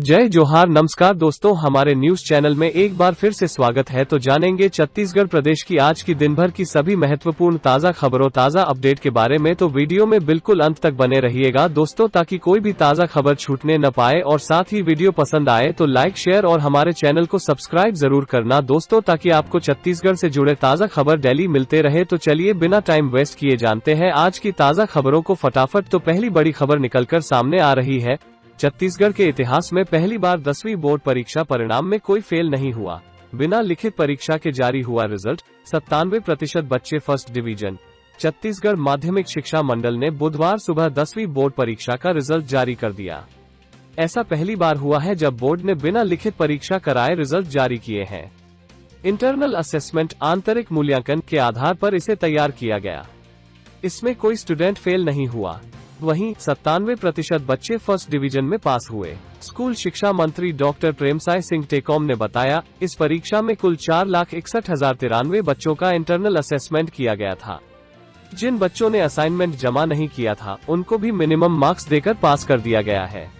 जय जोहार। नमस्कार दोस्तों, हमारे न्यूज चैनल में एक बार फिर से स्वागत है। तो जानेंगे छत्तीसगढ़ प्रदेश की आज की दिन भर की सभी महत्वपूर्ण ताजा खबरों, ताजा अपडेट के बारे में। तो वीडियो में बिल्कुल अंत तक बने रहिएगा दोस्तों, ताकि कोई भी ताजा खबर छूटने न पाए। और साथ ही वीडियो पसंद आए तो लाइक, शेयर और हमारे चैनल को सब्सक्राइब जरूर करना दोस्तों, ताकि आपको छत्तीसगढ़ से जुड़े ताजा खबर डेली मिलते रहे। तो चलिए बिना टाइम वेस्ट किए जानते हैं आज की ताजा खबरों को फटाफट। तो पहली बड़ी खबर निकलकर सामने आ रही है। छत्तीसगढ़ के इतिहास में पहली बार 10वीं बोर्ड परीक्षा परिणाम में कोई फेल नहीं हुआ। बिना लिखित परीक्षा के जारी हुआ रिजल्ट। 97% बच्चे फर्स्ट डिवीजन। छत्तीसगढ़ माध्यमिक शिक्षा मंडल ने बुधवार सुबह 10वीं बोर्ड परीक्षा का रिजल्ट जारी कर दिया। ऐसा पहली बार हुआ है जब बोर्ड ने बिना लिखित परीक्षा कराए रिजल्ट जारी किए हैं। इंटरनल असेसमेंट आंतरिक मूल्यांकन के आधार पर इसे तैयार किया गया। इसमें कोई स्टूडेंट फेल नहीं हुआ। वहीं 97% बच्चे फर्स्ट डिवीजन में पास हुए। स्कूल शिक्षा मंत्री डॉक्टर प्रेमसाय सिंह टेकॉम ने बताया, इस परीक्षा में कुल 4,61,093 बच्चों का इंटरनल असेसमेंट किया गया था। जिन बच्चों ने असाइनमेंट जमा नहीं किया था, उनको भी मिनिमम मार्क्स देकर पास कर दिया गया है।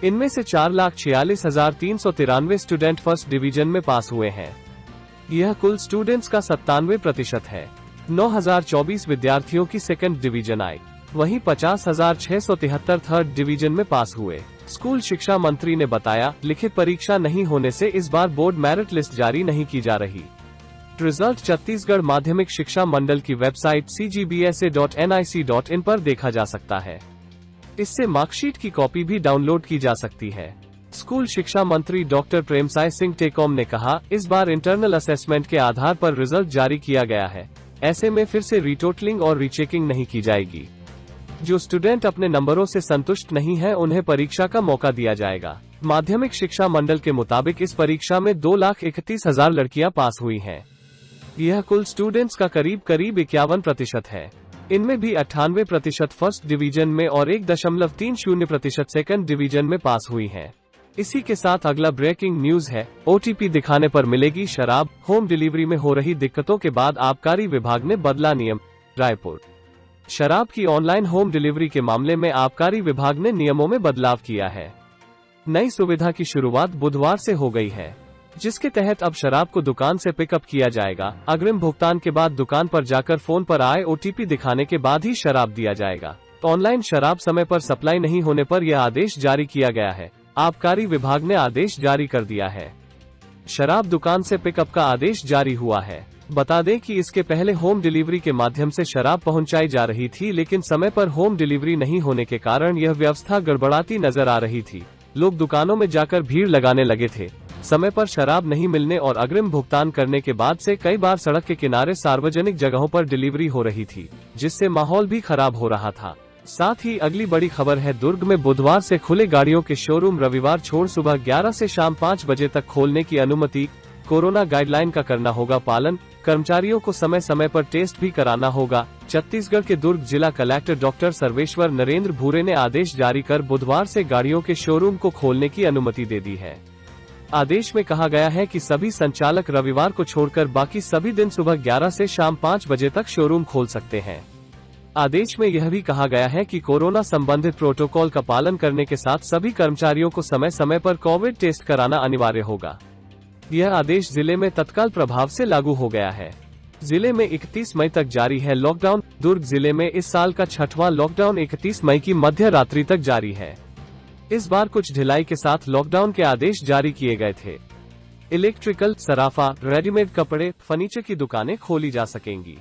इनमें से 4,46,393 स्टूडेंट फर्स्ट डिवीजन में पास हुए हैं। यह कुल स्टूडेंट्स का 97% है। 9,024 विद्यार्थियों की सेकंड डिवीजन आई। वहीं 50,673 थर्ड डिवीजन में पास हुए। स्कूल शिक्षा मंत्री ने बताया, लिखित परीक्षा नहीं होने से इस बार बोर्ड मेरिट लिस्ट जारी नहीं की जा रही। रिजल्ट छत्तीसगढ़ माध्यमिक शिक्षा मंडल की वेबसाइट cgbsa.nic.in पर देखा जा सकता है। इससे मार्कशीट की कॉपी भी डाउनलोड की जा सकती है। स्कूल शिक्षा मंत्री डॉक्टर प्रेमसाय सिंह टेकॉम ने कहा, इस बार इंटरनल असेसमेंट के आधार पर रिजल्ट जारी किया गया है। ऐसे में फिर से रीटोटलिंग और रीचेकिंग नहीं की जाएगी। जो स्टूडेंट अपने नंबरों से संतुष्ट नहीं है, उन्हें परीक्षा का मौका दिया जाएगा। माध्यमिक शिक्षा मंडल के मुताबिक इस परीक्षा में 2,31,000 लड़कियां पास हुई हैं। यह कुल स्टूडेंट्स का करीब 51% है। इनमें भी 98% फर्स्ट डिवीजन में और 1.30% सेकंड डिवीजन में पास हुई हैं। इसी के साथ अगला ब्रेकिंग न्यूज है। OTP दिखाने पर मिलेगी शराब। होम डिलीवरी में हो रही दिक्कतों के बाद आबकारी विभाग ने बदला नियम। रायपुर। शराब की ऑनलाइन होम डिलीवरी के मामले में आबकारी विभाग ने नियमों में बदलाव किया है। नई सुविधा की शुरुआत बुधवार से हो गई है, जिसके तहत अब शराब को दुकान से पिकअप किया जाएगा। अग्रिम भुगतान के बाद दुकान पर जाकर फोन पर आए OTP दिखाने के बाद ही शराब दिया जाएगा। ऑनलाइन शराब समय पर सप्लाई नहीं होने पर यह आदेश जारी किया गया है। आबकारी विभाग ने आदेश जारी कर दिया है। शराब दुकान से पिकअप का आदेश जारी हुआ है। बता दें कि इसके पहले होम डिलीवरी के माध्यम से शराब पहुंचाई जा रही थी, लेकिन समय पर होम डिलीवरी नहीं होने के कारण यह व्यवस्था गड़बड़ाती नजर आ रही थी। लोग दुकानों में जाकर भीड़ लगाने लगे थे। समय पर शराब नहीं मिलने और अग्रिम भुगतान करने के बाद से कई बार सड़क के किनारे सार्वजनिक जगहों पर डिलीवरी हो रही थी, जिससे माहौल भी खराब हो रहा था। साथ ही अगली बड़ी खबर है, दुर्ग में बुधवार से खुले गाड़ियों के शोरूम रविवार छोड़ सुबह 11 से शाम 5 बजे तक खोलने की अनुमति। कोरोना गाइडलाइन का करना होगा पालन। कर्मचारियों को समय समय पर टेस्ट भी कराना होगा। छत्तीसगढ़ के दुर्ग जिला कलेक्टर डॉक्टर सर्वेश्वर नरेंद्र भूरे ने आदेश जारी कर बुधवार से गाड़ियों के शोरूम को खोलने की अनुमति दे दी है। आदेश में कहा गया है कि सभी संचालक रविवार को छोड़कर बाकी सभी दिन सुबह 11 से शाम 5 बजे तक शोरूम खोल सकते हैं। आदेश में यह भी कहा गया है कि कोरोना संबंधित प्रोटोकॉल का पालन करने के साथ सभी कर्मचारियों को समय समय पर कोविड टेस्ट कराना अनिवार्य होगा। यह आदेश जिले में तत्काल प्रभाव से लागू हो गया है। जिले में 31 मई तक जारी है लॉकडाउन। दुर्ग जिले में इस साल का 6वां लॉकडाउन 31 मई की मध्य रात्रि तक जारी है। इस बार कुछ ढिलाई के साथ लॉकडाउन के आदेश जारी किए गए थे। इलेक्ट्रिकल, सराफा, रेडीमेड कपड़े, फर्नीचर की दुकानें खोली जा सकेंगी।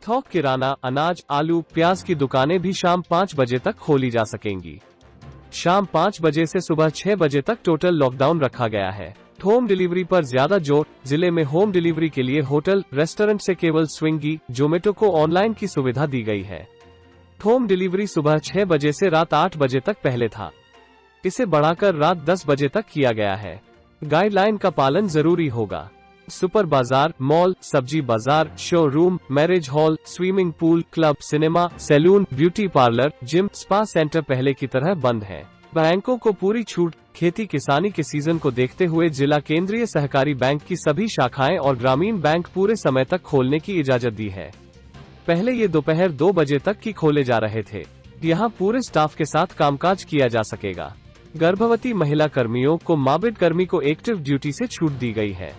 थोक किराना, अनाज, आलू, प्याज की दुकानें भी शाम 5 बजे तक खोली जा सकेंगी। शाम 5 बजे से सुबह 6 बजे तक टोटल लॉकडाउन रखा गया है। होम डिलीवरी पर ज्यादा जोर। जिले में होम डिलीवरी के लिए होटल, रेस्टोरेंट से केवल स्विंगी, जोमेटो को ऑनलाइन की सुविधा दी गई है। होम डिलीवरी सुबह 6 बजे से रात 8 बजे तक पहले था। इसे बढ़ाकर रात 10 बजे तक किया गया है। गाइडलाइन का पालन जरूरी होगा। सुपर बाजार, मॉल, सब्जी बाजार, showroom, marriage hall, swimming pool, club, cinema, salon, beauty parlour, gym, spa centre पहले की तरह बंद है। बैंकों को पूरी छूट। खेती किसानी के सीजन को देखते हुए जिला केंद्रीय सहकारी बैंक की सभी शाखाएं और ग्रामीण बैंक पूरे समय तक खोलने की इजाजत दी है। पहले ये दोपहर 2 बजे तक ही खोले जा रहे थे। यहाँ पूरे स्टाफ के साथ कामकाज किया जा सकेगा। गर्भवती महिला कर्मियों को माबिड कर्मी को एक्टिव ड्यूटी से छूट दी गई है।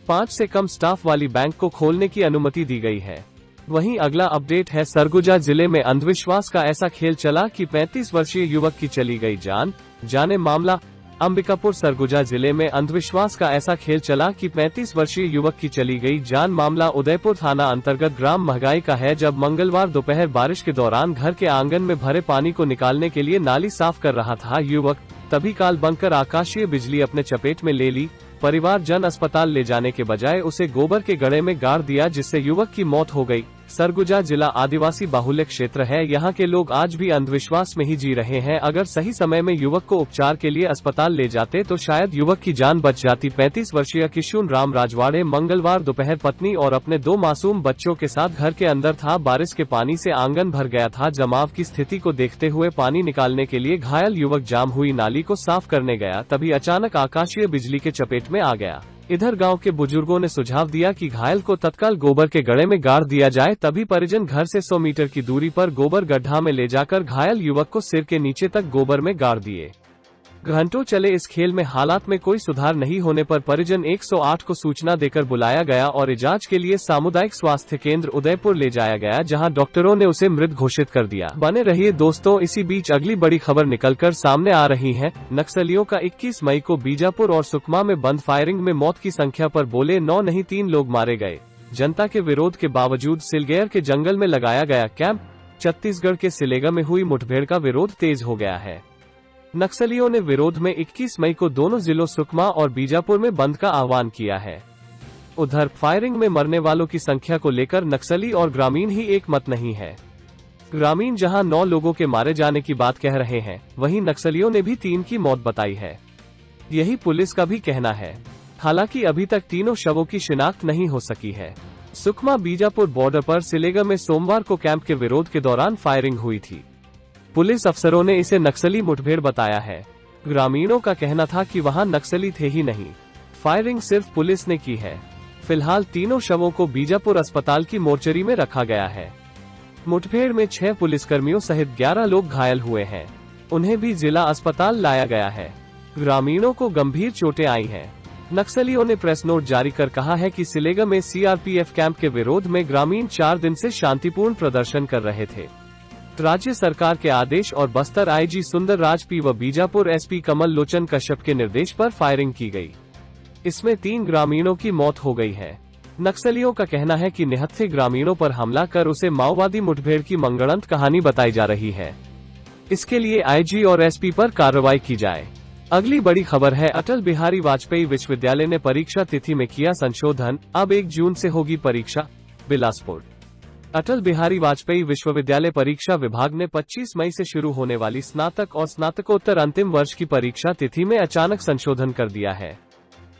5 से कम स्टाफ वाली बैंक को खोलने की अनुमति दी गई है। वहीं अगला अपडेट है, सरगुजा जिले में अंधविश्वास का ऐसा खेल चला कि 35 वर्षीय युवक की चली गई जान। जाने मामला। अंबिकापुर सरगुजा जिले में अंधविश्वास का ऐसा खेल चला कि 35 वर्षीय युवक की चली गई जान। मामला उदयपुर थाना अंतर्गत ग्राम महगाई का है, जब मंगलवार दोपहर बारिश के दौरान घर के आंगन में भरे पानी को निकालने के लिए नाली साफ कर रहा था युवक, तभी काल बनकर आकाशीय बिजली अपने चपेट में ले ली। परिवारजन अस्पताल ले जाने के बजाय उसे गोबर के गड्ढे में गाड़ दिया, जिससे युवक की मौत हो गई। सरगुजा जिला आदिवासी बाहुल्य क्षेत्र है, यहाँ के लोग आज भी अंधविश्वास में ही जी रहे हैं। अगर सही समय में युवक को उपचार के लिए अस्पताल ले जाते तो शायद युवक की जान बच जाती। 35 वर्षीय किशुन राम राजवाड़े मंगलवार दोपहर पत्नी और अपने 2 मासूम बच्चों के साथ घर के अंदर था। बारिश के पानी से आंगन भर गया था। जमाव की स्थिति को देखते हुए पानी निकालने के लिए घायल युवक जाम हुई नाली को साफ करने गया, तभी अचानक आकाशीय बिजली के चपेट में आ गया। इधर गांव के बुजुर्गों ने सुझाव दिया कि घायल को तत्काल गोबर के गड्ढे में गाड़ दिया जाए, तभी परिजन घर से 100 मीटर की दूरी पर गोबर गड्ढा में ले जाकर घायल युवक को सिर के नीचे तक गोबर में गाड़ दिए। घंटों चले इस खेल में हालात में कोई सुधार नहीं होने पर परिजन 108 को सूचना देकर बुलाया गया और इलाज के लिए सामुदायिक स्वास्थ्य केंद्र उदयपुर ले जाया गया, जहां डॉक्टरों ने उसे मृत घोषित कर दिया। बने रहिए दोस्तों, इसी बीच अगली बड़ी खबर निकलकर सामने आ रही है। नक्सलियों का 21 मई को बीजापुर और सुकमा में बंद फायरिंग में मौत की संख्या पर बोले 9 नहीं 3 लोग मारे गए। जनता के विरोध के बावजूद सिलगेर के जंगल में लगाया गया कैंप। छत्तीसगढ़ के सिलेगा में हुई मुठभेड़ का विरोध तेज हो गया है। नक्सलियों ने विरोध में 21 मई को दोनों जिलों सुकमा और बीजापुर में बंद का आह्वान किया है। उधर फायरिंग में मरने वालों की संख्या को लेकर नक्सली और ग्रामीण ही एक मत नहीं है। ग्रामीण जहां 9 लोगों के मारे जाने की बात कह रहे हैं, वहीं नक्सलियों ने भी 3 की मौत बताई है। यही पुलिस का भी कहना है। हालांकि अभी तक तीनों शवों की शिनाख्त नहीं हो सकी है। सुकमा बीजापुर बॉर्डर पर सिलेगा में सोमवार को कैंप के विरोध के दौरान फायरिंग हुई थी। पुलिस अफसरों ने इसे नक्सली मुठभेड़ बताया है। ग्रामीणों का कहना था कि वहां नक्सली थे ही नहीं, फायरिंग सिर्फ पुलिस ने की है। फिलहाल तीनों शवों को बीजापुर अस्पताल की मोर्चरी में रखा गया है। मुठभेड़ में 6 पुलिसकर्मियों सहित 11 लोग घायल हुए हैं। उन्हें भी जिला अस्पताल लाया गया है। ग्रामीणों को गंभीर चोटें आई हैं। नक्सलियों ने प्रेस नोट जारी कर कहा है कि सिलेगा में सीआरपीएफ कैंप के विरोध में ग्रामीण 4 दिन से शांतिपूर्ण प्रदर्शन कर रहे थे। राज्य सरकार के आदेश और बस्तर आईजी सुंदर राज पी व बीजापुर एसपी कमल लोचन कश्यप के निर्देश पर फायरिंग की गई। इसमें 3 ग्रामीणों की मौत हो गई है। नक्सलियों का कहना है कि निहत्थे ग्रामीणों पर हमला कर उसे माओवादी मुठभेड़ की मंगड़ंत कहानी बताई जा रही है। इसके लिए आईजी और एसपी पर कार्रवाई की जाए। अगली बड़ी खबर है, अटल बिहारी वाजपेयी विश्वविद्यालय ने परीक्षा तिथि में किया संशोधन, अब 1 जून से होगी परीक्षा। बिलासपुर। अटल बिहारी वाजपेयी विश्वविद्यालय परीक्षा विभाग ने 25 मई से शुरू होने वाली स्नातक और स्नातकोत्तर अंतिम वर्ष की परीक्षा तिथि में अचानक संशोधन कर दिया है।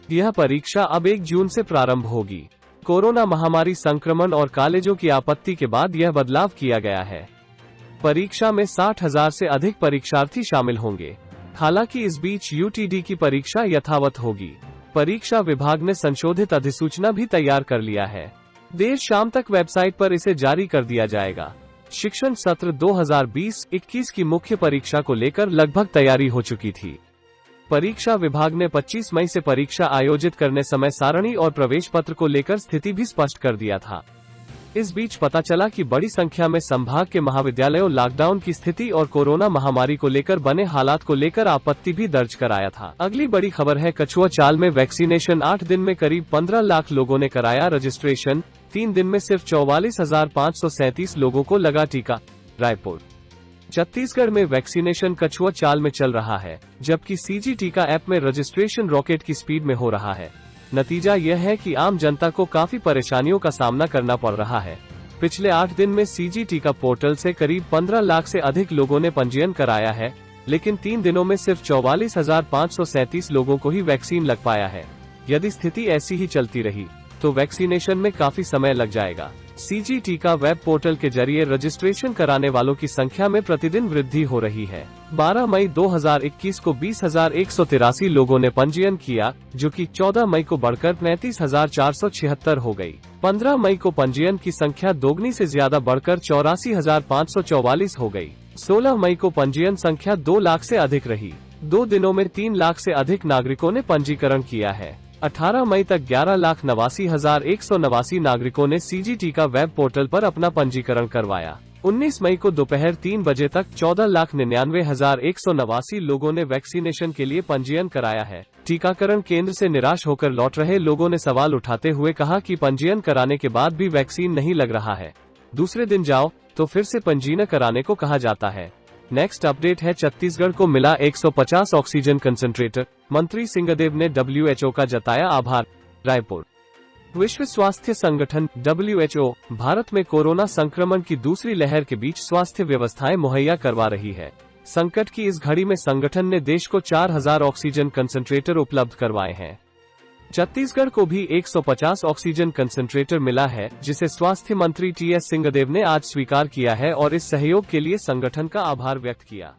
यह परीक्षा अब 1 जून से प्रारंभ होगी। कोरोना महामारी संक्रमण और कॉलेजों की आपत्ति के बाद यह बदलाव किया गया है। परीक्षा में 60,000 से अधिक परीक्षार्थी शामिल होंगे। हालांकि इस बीच यूटीडी की परीक्षा यथावत होगी। परीक्षा विभाग ने संशोधित अधिसूचना भी तैयार कर लिया है। देर शाम तक वेबसाइट पर इसे जारी कर दिया जाएगा। शिक्षण सत्र 2020-21 की मुख्य परीक्षा को लेकर लगभग तैयारी हो चुकी थी। परीक्षा विभाग ने 25 मई से परीक्षा आयोजित करने समय सारणी और प्रवेश पत्र को लेकर स्थिति भी स्पष्ट कर दिया था। इस बीच पता चला कि बड़ी संख्या में संभाग के महाविद्यालयों लॉकडाउन की स्थिति और कोरोना महामारी को लेकर बने हालात को लेकर आपत्ति भी दर्ज कराया था। अगली बड़ी खबर है, कछुआ चाल में वैक्सीनेशन। 8 दिन में करीब 15 लाख लोगों ने कराया रजिस्ट्रेशन। 3 दिन में सिर्फ 44,537 लोगों को लगा टीका। रायपुर। छत्तीसगढ़ में वैक्सीनेशन कछुआ चाल में चल रहा है, जबकि सीजी टीका ऐप में रजिस्ट्रेशन रॉकेट की स्पीड में हो रहा है। नतीजा यह है कि आम जनता को काफी परेशानियों का सामना करना पड़ रहा है। पिछले 8 दिन में सीजी टीका पोर्टल से करीब 15 लाख से अधिक लोगों ने पंजीयन कराया है, लेकिन 3 दिनों में सिर्फ 44,537 लोगों को ही वैक्सीन लग पाया है। यदि स्थिति ऐसी ही चलती रही तो वैक्सीनेशन में काफी समय लग जाएगा। सीजी टीका वेब पोर्टल के जरिए रजिस्ट्रेशन कराने वालों की संख्या में प्रतिदिन वृद्धि हो रही है। 12 मई 2021 को 20,183 लोगों ने पंजीयन किया, जो कि 14 मई को बढ़कर 35,476 हो गई। 15 मई को पंजीयन की संख्या दोगुनी से ज्यादा बढ़कर 84,544 हो गई। 16 मई को पंजीयन संख्या 2 लाख से अधिक रही। 2 दिनों में 3 लाख से अधिक नागरिकों ने पंजीकरण किया है। 18 मई तक 11,89,189 नागरिकों ने CGT का वेब पोर्टल पर अपना पंजीकरण करवाया। 19 मई को दोपहर 3 बजे तक 14,99,189 लोगों ने वैक्सीनेशन के लिए पंजीयन कराया है। टीकाकरण केंद्र से निराश होकर लौट रहे लोगों ने सवाल उठाते हुए कहा कि पंजीयन कराने के बाद भी वैक्सीन नहीं लग रहा है। दूसरे दिन जाओ तो फिर से पंजीयन कराने को कहा जाता है। नेक्स्ट अपडेट है, छत्तीसगढ़ को मिला 150 ऑक्सीजन कंसंट्रेटर, मंत्री सिंहदेव ने WHO का जताया आभार। रायपुर। विश्व स्वास्थ्य संगठन WHO भारत में कोरोना संक्रमण की दूसरी लहर के बीच स्वास्थ्य व्यवस्थाएं मुहैया करवा रही है। संकट की इस घड़ी में संगठन ने देश को 4000 ऑक्सीजन कंसंट्रेटर उपलब्ध करवाए हैं। छत्तीसगढ़ को भी 150 ऑक्सीजन कंसंट्रेटर मिला है, जिसे स्वास्थ्य मंत्री TS सिंहदेव ने आज स्वीकार किया है और इस सहयोग के लिए संगठन का आभार व्यक्त किया।